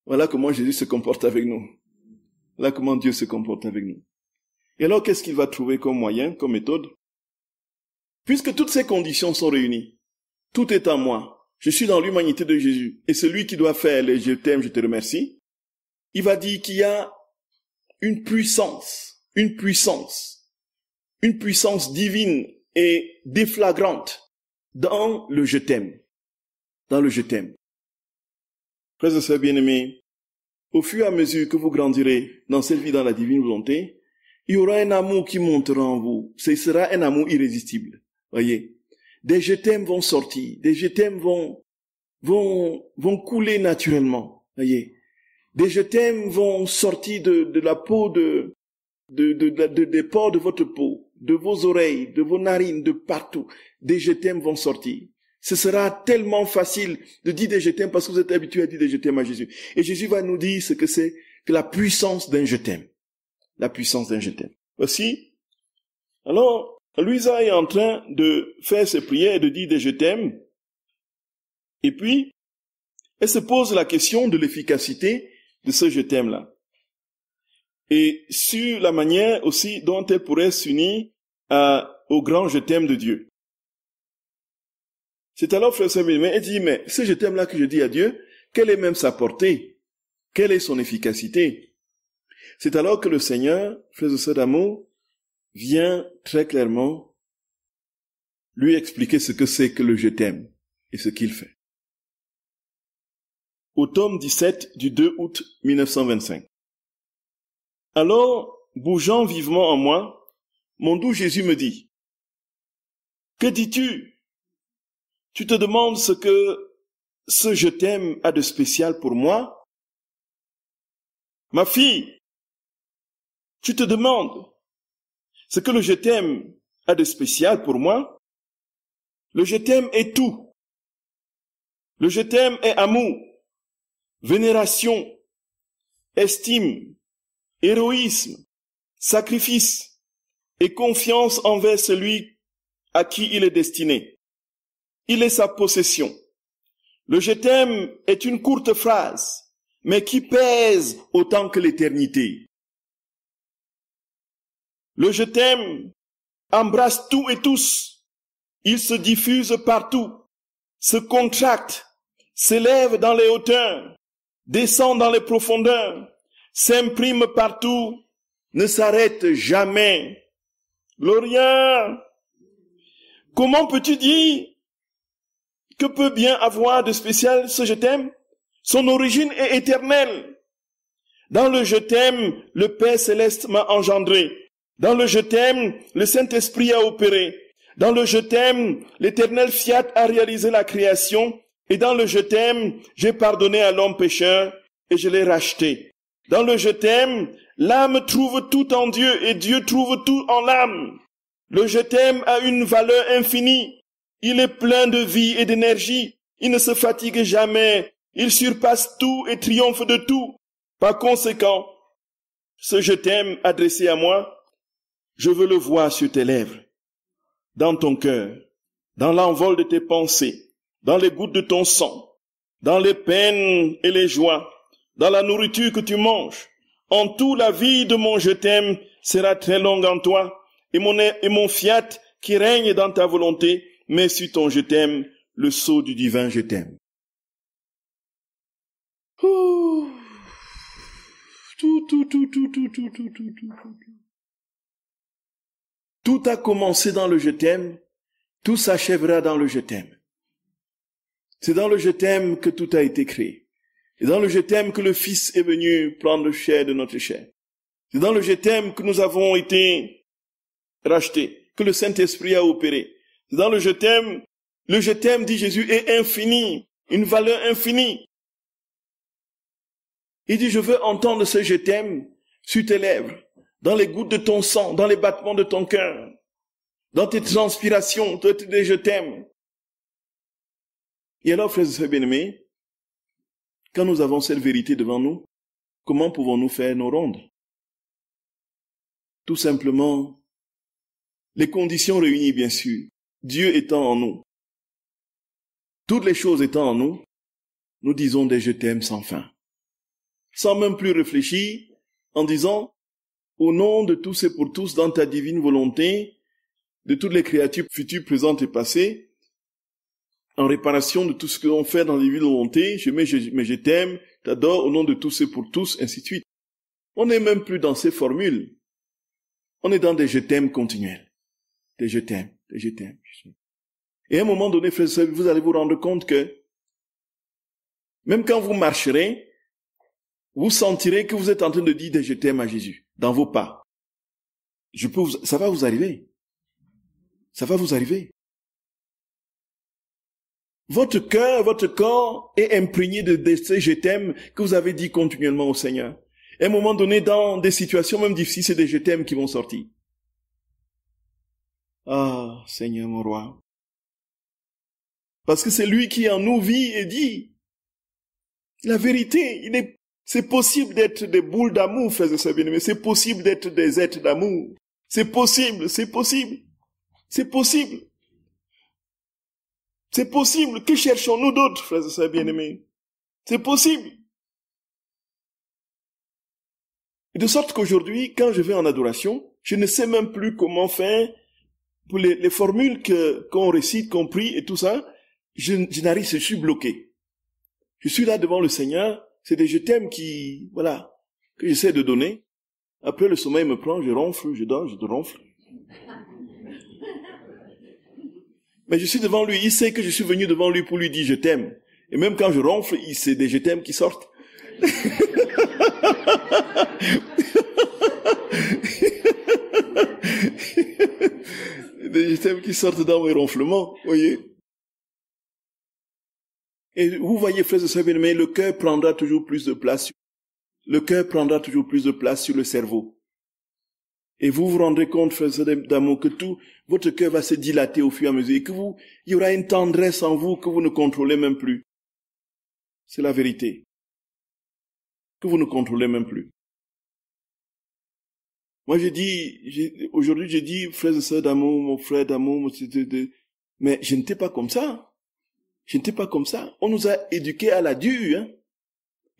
Voilà comment Jésus se comporte avec nous. Voilà comment Dieu se comporte avec nous. Et alors, qu'est-ce qu'il va trouver comme moyen, comme méthode? Puisque toutes ces conditions sont réunies, tout est en moi, je suis dans l'humanité de Jésus, et celui qui doit faire les je t'aime, je te remercie, il va dire qu'il y a une puissance divine et déflagrante dans le je t'aime, Frères et sœurs bien-aimés, au fur et à mesure que vous grandirez dans cette vie dans la divine volonté, il y aura un amour qui montera en vous, ce sera un amour irrésistible. Voyez, des je t'aime vont sortir, des je t'aime vont couler naturellement. Voyez, des je t'aime vont sortir de la peau des pores de votre peau, de vos oreilles, de vos narines, de partout. Des je t'aime vont sortir. Ce sera tellement facile de dire des je t'aime parce que vous êtes habitués à dire des je t'aime à Jésus. Et Jésus va nous dire ce que c'est que la puissance d'un je t'aime. La puissance d'un je t'aime. Voici. Alors, Louisa est en train de faire ses prières et de dire des je t'aime. Et puis, elle se pose la question de l'efficacité de ce je t'aime là. Et sur la manière aussi dont elle pourrait s'unir au grand je t'aime de Dieu. C'est alors, frère Samuel, elle dit, mais ce je t'aime là que je dis à Dieu, quelle est même sa portée? Quelle est son efficacité? C'est alors que le Seigneur, frères et sœurs d'amour, vient très clairement lui expliquer ce que c'est que le je t'aime et ce qu'il fait. Au tome 17 du 2 août 1925. Alors, bougeant vivement en moi, mon doux Jésus me dit, « Que dis-tu? Tu te demandes ce que ce je t'aime a de spécial pour moi? Ma fille, tu te demandes ce que le je t'aime a de spécial pour moi? Le je t'aime est tout. Le je t'aime est amour, vénération, estime, héroïsme, sacrifice et confiance envers celui à qui il est destiné. Il est sa possession. Le je t'aime est une courte phrase, mais qui pèse autant que l'éternité. Le je t'aime embrasse tout et tous. Il se diffuse partout, se contracte, s'élève dans les hauteurs, descend dans les profondeurs, s'imprime partout, ne s'arrête jamais. Gloria! Comment peux-tu dire que peut bien avoir de spécial ce je t'aime? Son origine est éternelle. Dans le je t'aime, le Père Céleste m'a engendré. Dans le je t'aime, le Saint-Esprit a opéré. Dans le je t'aime, l'Éternel Fiat a réalisé la création. Et dans le je t'aime, j'ai pardonné à l'homme pécheur et je l'ai racheté. Dans le je t'aime, l'âme trouve tout en Dieu et Dieu trouve tout en l'âme. Le je t'aime a une valeur infinie. Il est plein de vie et d'énergie. Il ne se fatigue jamais. Il surpasse tout et triomphe de tout. Par conséquent, ce je t'aime adressé à moi, je veux le voir sur tes lèvres, dans ton cœur, dans l'envol de tes pensées, dans les gouttes de ton sang, dans les peines et les joies, dans la nourriture que tu manges. En tout, la vie de mon je t'aime sera très longue en toi, et mon fiat qui règne dans ta volonté, met sur ton je t'aime le sceau du divin je t'aime. Tout a commencé dans le je t'aime, tout s'achèvera dans le je t'aime. C'est dans le je t'aime que tout a été créé. C'est dans le je t'aime que le Fils est venu prendre chair de notre chair. C'est dans le je t'aime que nous avons été rachetés, que le Saint-Esprit a opéré. C'est dans le je t'aime, dit Jésus, est infini, une valeur infinie. Il dit, je veux entendre ce je t'aime sur tes lèvres, dans les gouttes de ton sang, dans les battements de ton cœur, dans tes transpirations, tes je t'aime. Et alors, frères et sœurs bien-aimés, quand nous avons cette vérité devant nous, comment pouvons-nous faire nos rondes? Tout simplement, les conditions réunies, bien sûr, Dieu étant en nous, toutes les choses étant en nous, nous disons des je t'aime sans fin. Sans même plus réfléchir, en disant, au nom de tous et pour tous, dans ta divine volonté, de toutes les créatures futures, présentes et passées, en réparation de tout ce que l'on fait dans la divine volonté, mais je t'aime, t'adore, au nom de tous et pour tous, ainsi de suite. On n'est même plus dans ces formules. On est dans des je t'aime continuels. Des je t'aime, des je t'aime. Et à un moment donné, frères et sœurs, vous allez vous rendre compte que, même quand vous marcherez, vous sentirez que vous êtes en train de dire des je t'aime à Jésus, dans vos pas. Ça va vous arriver. Ça va vous arriver. Votre cœur, votre corps est imprégné de ces je t'aime que vous avez dit continuellement au Seigneur. À un moment donné, dans des situations même difficiles, c'est des je t'aime qui vont sortir. Ah, Seigneur mon roi. Parce que c'est lui qui en nous vit et dit la vérité. C'est possible d'être des boules d'amour, frères et sœurs bien-aimés. C'est possible d'être des êtres d'amour. C'est possible, c'est possible. C'est possible. C'est possible. Que cherchons-nous d'autres, frères et sœurs bien-aimés? C'est possible. Et de sorte qu'aujourd'hui, quand je vais en adoration, je ne sais même plus comment faire pour les formules qu'on récite, qu'on prie et tout ça. Je n'arrive, je suis bloqué. Je suis là devant le Seigneur. C'est des je t'aime que j'essaie de donner. Après, le sommeil me prend, je ronfle, je dors, je ronfle. Mais je suis devant lui, il sait que je suis venu devant lui pour lui dire je t'aime. Et même quand je ronfle, c'est des je t'aime qui sortent. Des je t'aime qui sortent dans mes ronflements, voyez. Et vous voyez, frères et sœurs bien-aimés, le cœur prendra toujours plus de place. Le cœur prendra toujours plus de place sur le cerveau. Et vous vous rendrez compte, frères et sœurs d'amour, que tout votre cœur va se dilater au fur et à mesure, et que il y aura une tendresse en vous que vous ne contrôlez même plus. C'est la vérité. Que vous ne contrôlez même plus. Moi, aujourd'hui, j'ai dit, frères et sœurs d'amour, mon frère d'amour, mais je n'étais pas comme ça. Je n'étais pas comme ça. On nous a éduqués à la dure, hein.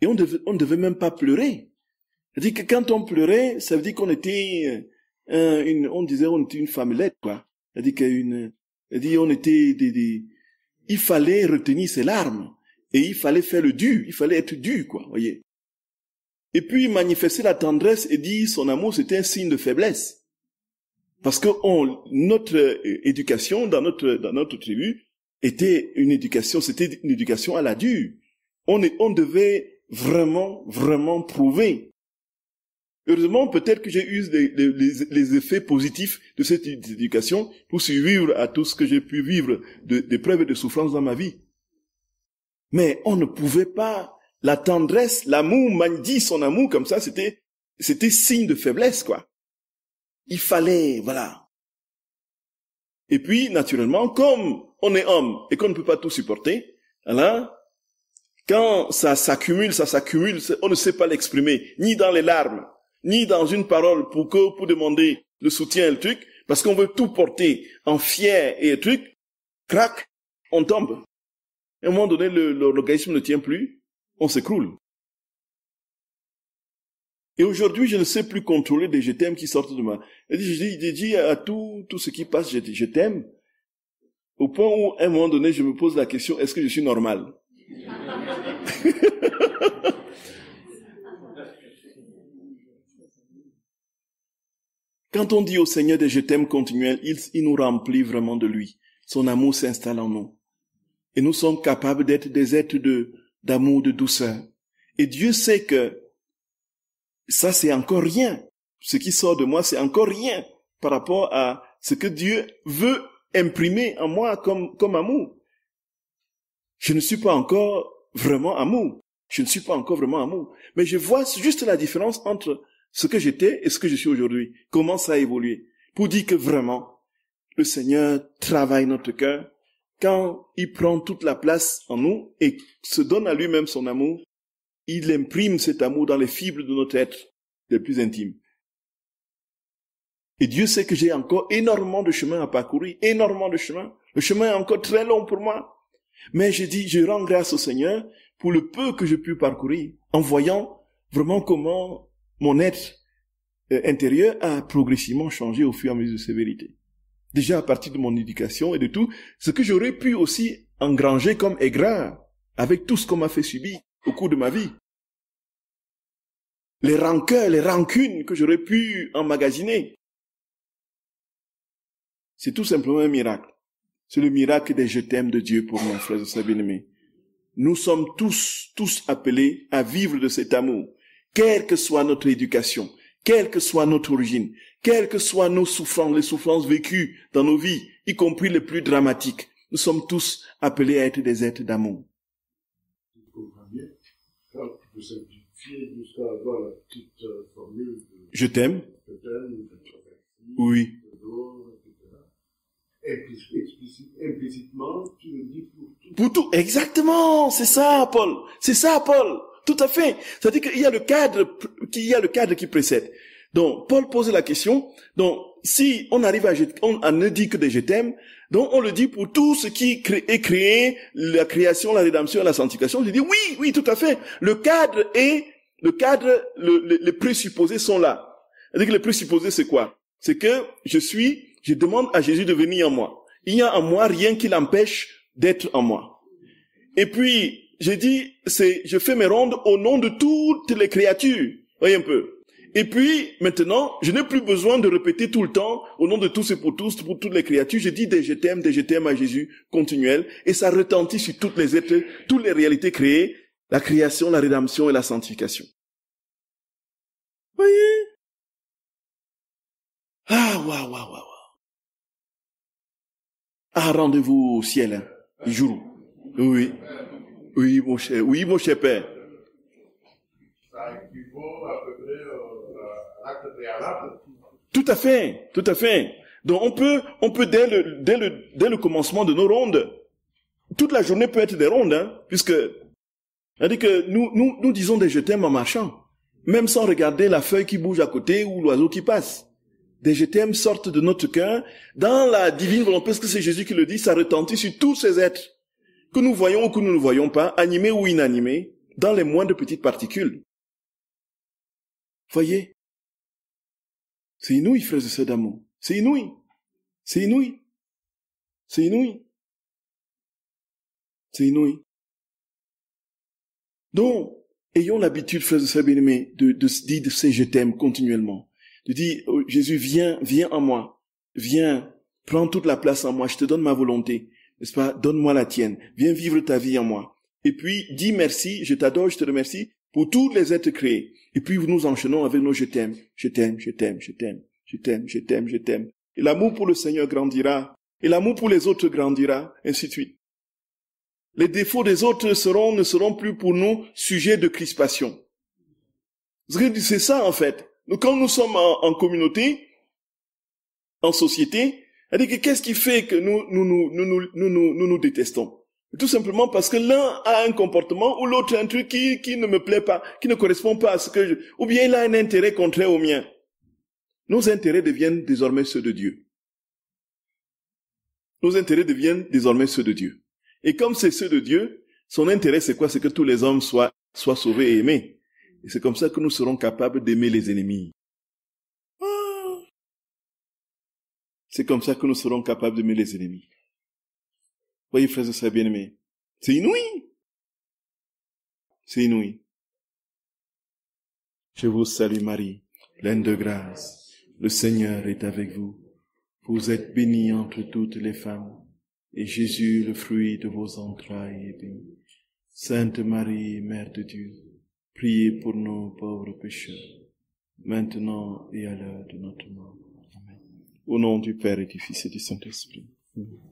Et on devait même pas pleurer. C'est-à-dire que quand on pleurait, ça veut dire qu'on était, on disait on était une femmelette, quoi. C'est-à-dire on était il fallait retenir ses larmes. Et il fallait faire le dur. Il fallait être dur, quoi, voyez. Et puis, manifester la tendresse et dire son amour, c'était un signe de faiblesse. Parce que notre éducation dans notre tribu, c'était une éducation à la dure. On devait vraiment, vraiment prouver Heureusement, peut-être que j'ai eu les effets positifs de cette éducation pour survivre à tout ce que j'ai pu vivre d'épreuves et de souffrances dans ma vie. Mais on ne pouvait pas, la tendresse, l'amour, dire son amour comme ça, c'était signe de faiblesse, quoi. Il fallait, voilà. Et puis, naturellement, comme on est homme et qu'on ne peut pas tout supporter, alors, quand ça s'accumule, on ne sait pas l'exprimer, ni dans les larmes, ni dans une parole pour demander le soutien et le truc, parce qu'on veut tout porter en fier et le truc, crac, on tombe. À un moment donné, l'organisme ne tient plus, on s'écroule. Et aujourd'hui, je ne sais plus contrôler des je t'aime qui sortent de moi. Je dis à tout ce qui passe, je t'aime, au point où, à un moment donné, je me pose la question, est-ce que je suis normal? Quand on dit au Seigneur des je t'aime continuels, il nous remplit vraiment de lui. Son amour s'installe en nous. Et nous sommes capables d'être des êtres d'amour, de douceur. Et Dieu sait que ça, c'est encore rien. Ce qui sort de moi, c'est encore rien par rapport à ce que Dieu veut imprimer en moi comme amour. Je ne suis pas encore vraiment amour. Je ne suis pas encore vraiment amour. Mais je vois juste la différence entre ce que j'étais et ce que je suis aujourd'hui. Comment ça a évolué. Pour dire que vraiment, le Seigneur travaille notre cœur. Quand il prend toute la place en nous et se donne à lui-même son amour, il imprime cet amour dans les fibres de notre être les plus intimes. Et Dieu sait que j'ai encore énormément de chemin à parcourir, énormément de chemin. Le chemin est encore très long pour moi. Mais je rends grâce au Seigneur pour le peu que j'ai pu parcourir, en voyant vraiment comment mon être intérieur a progressivement changé au fur et à mesure de ses vérités. Déjà à partir de mon éducation et de tout, ce que j'aurais pu aussi engranger comme aigreur, avec tout ce qu'on m'a fait subir au cours de ma vie. Les rancœurs, les rancunes que j'aurais pu emmagasiner. C'est tout simplement un miracle. C'est le miracle des je t'aime de Dieu pour mon frère et sœur bien-aimés. Nous sommes tous appelés à vivre de cet amour, quelle que soit notre éducation, quelle que soit notre origine, quelles que soient nos souffrances, les souffrances vécues dans nos vies, y compris les plus dramatiques. Nous sommes tous appelés à être des êtres d'amour. Je comprends bien. Quand vous simplifiez jusqu'à avoir la petite formule de je t'aime. Je t'aime, oui. Implicitement, tu le dis pour tout. Pour tout, exactement, c'est ça, Paul. C'est ça, Paul. Tout à fait. C'est-à-dire qu'il y a le cadre qui précède. Donc, Paul pose la question. Donc, si on arrive on ne dit que des je t'aime, donc on le dit pour tout ce qui est créé, la création, la rédemption, la sanctification. Je dis oui, tout à fait. Les présupposés sont là. C'est-à-dire que les présupposés, c'est quoi? C'est que je demande à Jésus de venir en moi. Il n'y a en moi rien qui l'empêche d'être en moi. Et puis, je fais mes rondes au nom de toutes les créatures. Voyez un peu. Et puis, maintenant, je n'ai plus besoin de répéter tout le temps, au nom de tous et pour tous, pour toutes les créatures, je dis des je t'aime à Jésus continuel, et ça retentit sur toutes les êtres, toutes les réalités créées, la création, la rédemption et la sanctification. Voyez? Ah, waouh. Ah, rendez-vous au ciel, hein, le jour. Oui, mon cher père. Ça équivaut à peu près à l'acte préalable. Tout à fait. Donc on peut dès le commencement de nos rondes, toute la journée peut être des rondes, hein, puisque, c'est-à-dire que nous disons des je t'aime en marchant, même sans regarder la feuille qui bouge à côté ou l'oiseau qui passe. Des je t'aime sortent de notre cœur, dans la divine volonté, parce que c'est Jésus qui le dit, ça retentit sur tous ces êtres, que nous voyons ou que nous ne voyons pas, animés ou inanimés, dans les moindres petites particules. Voyez? C'est inouï, frères et sœurs d'amour. C'est inouï. Donc, ayons l'habitude, frères et sœurs bien-aimés, de dire de ces je t'aime continuellement. De dire, oh, Jésus, viens en moi. Viens, prends toute la place en moi. Je te donne ma volonté. N'est-ce pas? Donne-moi la tienne. Viens vivre ta vie en moi. Et puis, dis merci, je t'adore, je te remercie. pour tous les êtres créés. Et puis nous enchaînons avec nos je t'aime, je t'aime, je t'aime, je t'aime, je t'aime, je t'aime, je t'aime. Et l'amour pour le Seigneur grandira, et l'amour pour les autres grandira, ainsi de suite. Les défauts des autres ne seront plus pour nous sujets de crispation. C'est ça en fait. Donc, quand nous sommes en communauté, en société, c'est-à-dire que qu'est-ce qui fait que nous détestons? Tout simplement parce que l'un a un comportement ou l'autre un truc qui ne me plaît pas, qui ne correspond pas à ce que ou bien il a un intérêt contraire au mien. Nos intérêts deviennent désormais ceux de Dieu. Nos intérêts deviennent désormais ceux de Dieu. Et comme c'est ceux de Dieu, son intérêt c'est quoi? C'est que tous les hommes soient sauvés et aimés. Et c'est comme ça que nous serons capables d'aimer les ennemis. C'est comme ça que nous serons capables d'aimer les ennemis. Voyez, frères et sœurs bien-aimés, c'est inouï. C'est inouï. Je vous salue Marie, pleine de grâce. Le Seigneur est avec vous. Vous êtes bénie entre toutes les femmes, et Jésus, le fruit de vos entrailles, est béni. Sainte Marie, Mère de Dieu, priez pour nos pauvres pécheurs, maintenant et à l'heure de notre mort. Amen. Au nom du Père et du Fils et du Saint-Esprit. Amen.